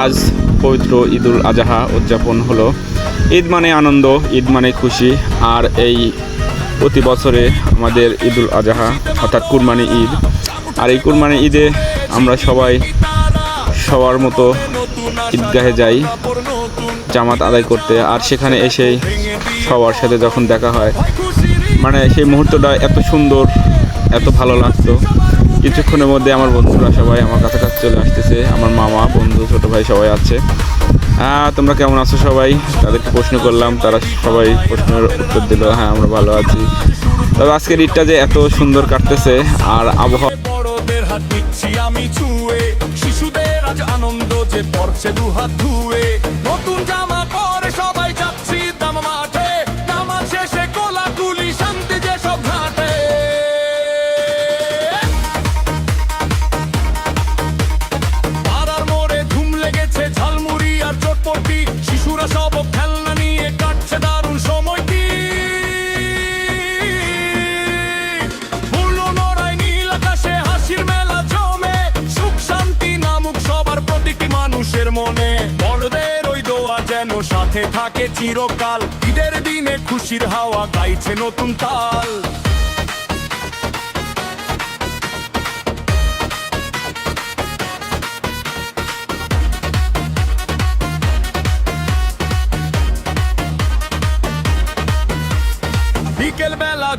আজ পবিত্র ঈদুল আজহা উদযাপন হলো। ঈদ মানে আনন্দ, ঈদ মানে খুশি। আর এই প্রতি বছরে আমাদের ঈদুল আজহা অর্থাৎ কুরবানি ঈদ। আর এই কুরবানি ঈদে আমরা সবাই সবার মতো ঈদগাহে যাই জামাত আদায় করতে। আর সেখানে এসেই সবার সাথে যখন দেখা হয়, মানে সেই মুহূর্তটা এত সুন্দর, এত ভালো লাগতো। কিছুক্ষণের মধ্যে আমার বন্ধুরা সবাই আমার কাছাকাছি চলে আসতেছে। আমার মামা, বন্ধু, ছোটো ভাই সবাই আছে। তোমরা কেমন আছো সবাই? তাদেরকে প্রশ্ন করলাম, তারা সবাই প্রশ্নের উত্তর দিল, হ্যাঁ আমরা ভালো আছি। তবে আজকের ঈদটা যে এত সুন্দর কাটতেছে আর আবহাওয়া। বড়দের হাত দিচ্ছি আমি ছুঁয়ে, শিশুদের আজ আনন্দ যে পড়ছে দুহাত ধুয়ে। নতুন জামা পরে সবাই যাচ্ছি দাম মাঠে, নামাজ শেষে কোলাকুলি শান্তি যে সব ঘাটে। পাড়ার মোড়ে ধুম লেগেছে ঝালমুড়ি আর চটপটি, শিশুরা সব খেলনা নিয়ে কাটছে দারুণ সময়টি। মানুষের মনে বড়দের ওই দোয়া যেন সাথে থাকে চিরকাল। ঈদের দিনে খুশির হাওয়া গাইছে নতুন তাল। বিকেল বেলা